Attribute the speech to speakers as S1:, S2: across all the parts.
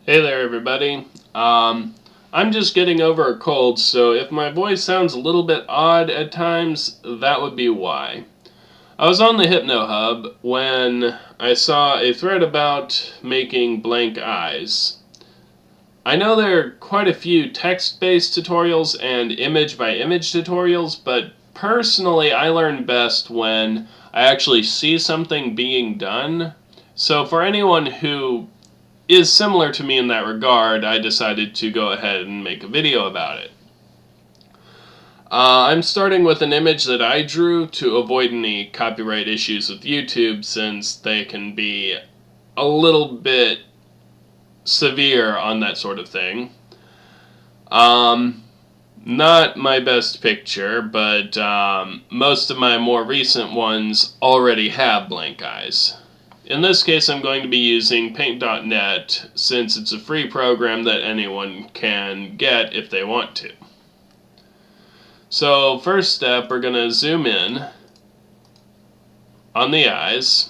S1: Hey there, everybody. I'm just getting over a cold, so if my voice sounds a little bit odd at times, that would be why. I was on the Hypno Hub when I saw a thread about making blank eyes. I know there are quite a few text-based tutorials and image-by-image tutorials, but personally I learn best when I actually see something being done. So for anyone who is similar to me in that regard, I decided to go ahead and make a video about it. I'm starting with an image that I drew to avoid any copyright issues with YouTube, since they can be a little bit severe on that sort of thing. Not my best picture, but most of my more recent ones already have blank eyes. In this case, I'm going to be using Paint.net, since it's a free program that anyone can get if they want to. So, first step, we're going to zoom in on the eyes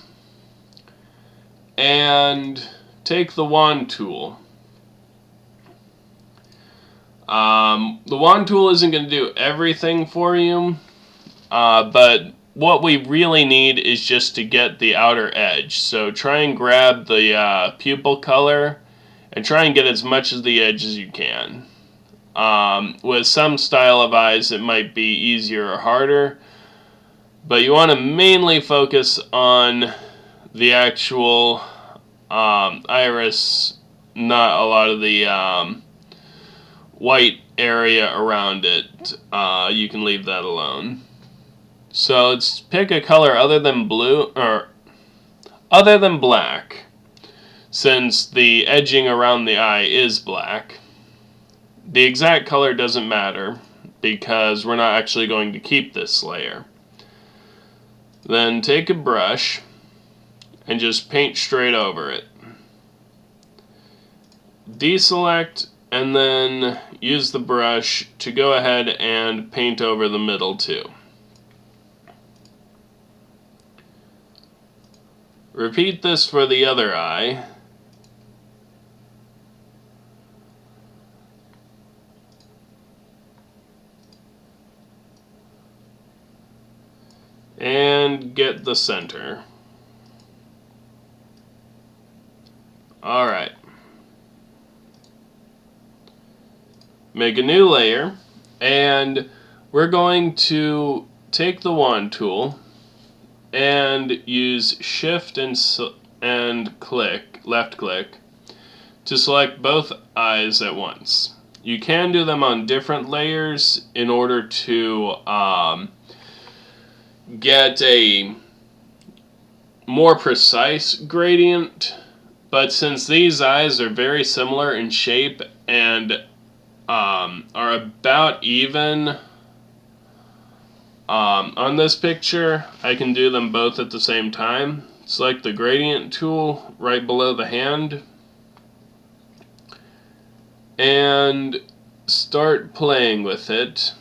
S1: and take the wand tool. The wand tool isn't going to do everything for you, but what we really need is just to get the outer edge. So try and grab the pupil color and try and get as much of the edge as you can. With some style of eyes it might be easier or harder, but you want to mainly focus on the actual iris, not a lot of the white area around it. You can leave that alone. So let's pick a color other than blue, or other than black, since the edging around the eye is black. The exact color doesn't matter, because we're not actually going to keep this layer. Then take a brush and just paint straight over it. Deselect and then use the brush to go ahead and paint over the middle too. Repeat this for the other eye. And get the center. Alright. Make a new layer, and we're going to take the wand tool and use shift and click, left click, to select both eyes at once. You can do them on different layers in order to get a more precise gradient, but since these eyes are very similar in shape and are about even on this picture, I can do them both at the same time. Select the gradient tool right below the hand and start playing with it.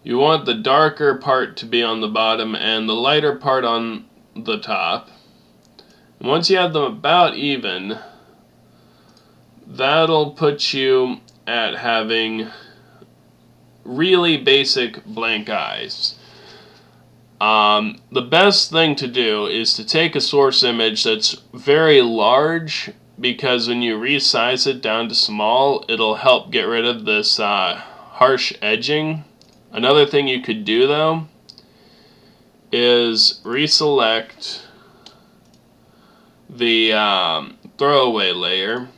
S1: You want the darker part to be on the bottom and the lighter part on the top. And once you have them about even, that'll put you at having really basic blank eyes. The best thing to do is to take a source image that's very large, because when you resize it down to small, it'll help get rid of this harsh edging. Another thing you could do though is reselect the throwaway layer,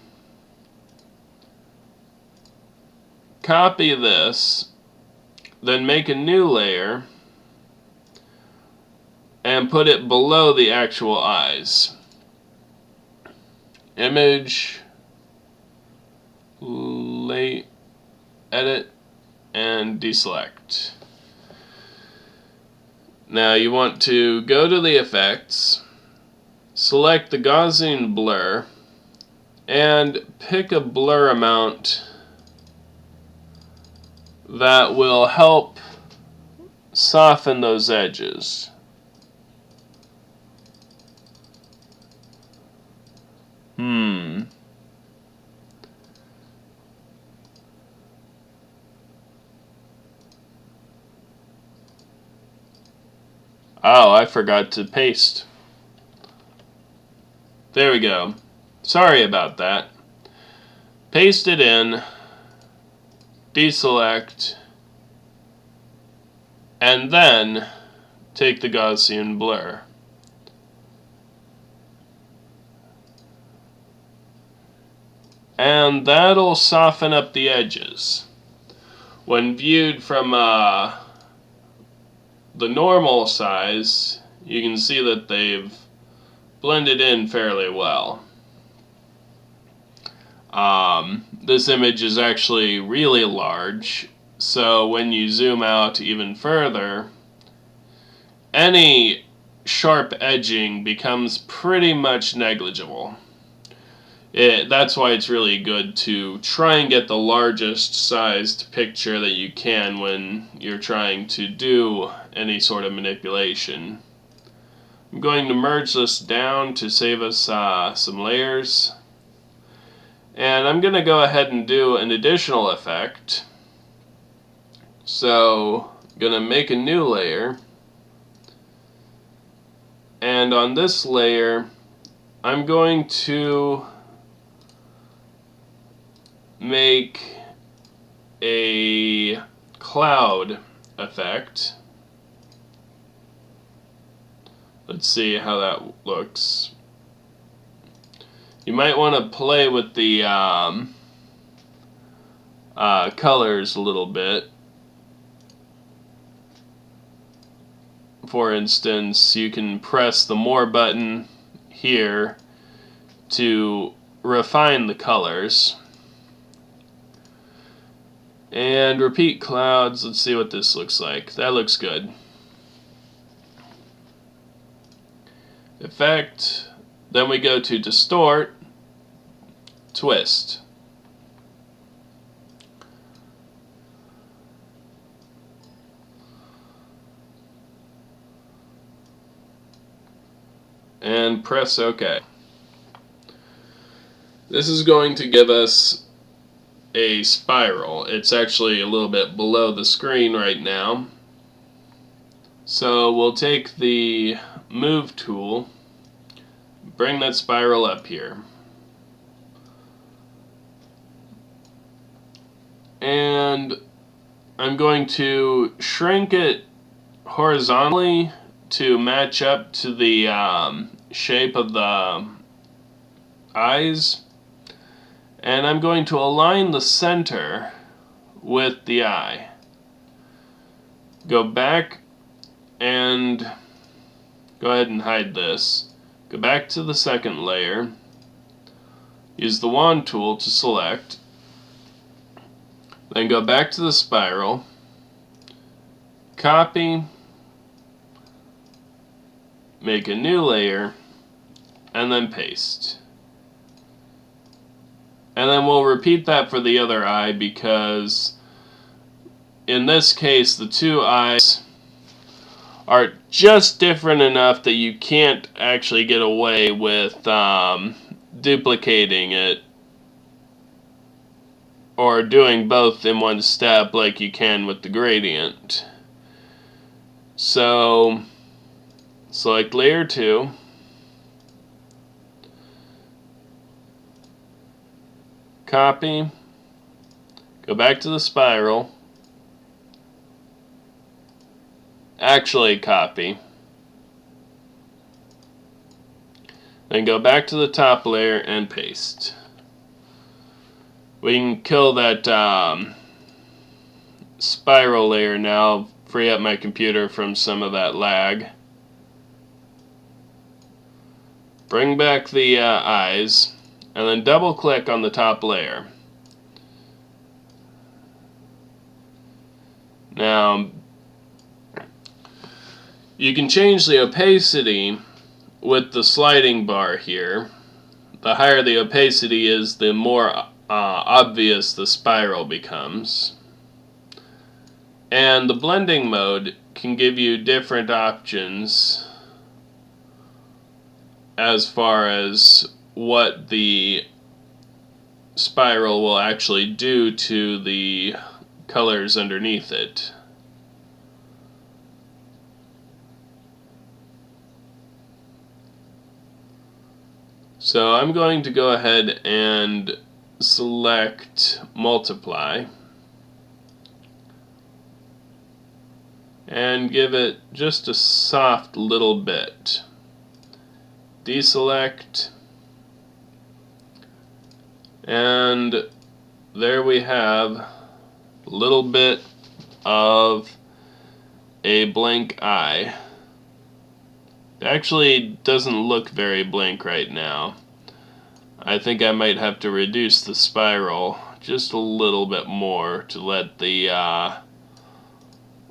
S1: copy this, then make a new layer and put it below the actual eyes. Image, edit, and deselect. Now you want to go to the effects, select the Gaussian blur, and pick a blur amount that will help soften those edges. Oh, I forgot to paste. There we go. Sorry about that. Paste it in, deselect, and then take the Gaussian blur. And that'll soften up the edges. When viewed from the normal size, you can see that they've blended in fairly well. This image is actually really large, so when you zoom out even further, any sharp edging becomes pretty much negligible. That's why it's really good to try and get the largest sized picture that you can when you're trying to do any sort of manipulation. I'm going to merge this down to save us some layers. And I'm going to go ahead and do an additional effect. So I'm going to make a new layer. And on this layer, I'm going to make a cloud effect. Let's see how that looks. You might want to play with the colors a little bit. For instance, you can press the More button here to refine the colors. And repeat clouds. Let's see what this looks like. That looks good. Effect. Then we go to Distort, Twist. And press OK. This is going to give us a spiral. It's actually a little bit below the screen right now. So we'll take the Move tool, bring that spiral up here. And I'm going to shrink it horizontally to match up to the shape of the eyes. And I'm going to align the center with the eye. Go back and go ahead and hide this. Go back to the second layer. Use the wand tool to select. Then go back to the spiral. Copy. Make a new layer. And then paste. And then we'll repeat that for the other eye because in this case the two eyes are just different enough that you can't actually get away with duplicating it or doing both in one step like you can with the gradient. So select layer 2. Copy, go back to the spiral, actually copy, then go back to the top layer and paste. We can kill that spiral layer now, free up my computer from some of that lag. Bring back the eyes. And then double click on the top layer. Now, you can change the opacity with the sliding bar here. The higher the opacity is, the more obvious the spiral becomes. And the blending mode can give you different options as far as what the spiral will actually do to the colors underneath it. So I'm going to go ahead and select multiply and give it just a soft little bit. Deselect, and there we have a little bit of a blank eye. It actually doesn't look very blank right now. I think I might have to reduce the spiral just a little bit more to let the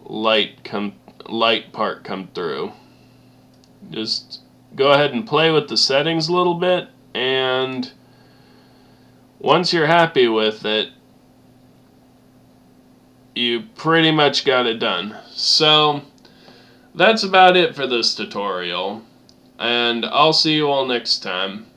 S1: light part come through. Just go ahead and play with the settings a little bit, and once you're happy with it, you pretty much got it done. So that's about it for this tutorial, and I'll see you all next time.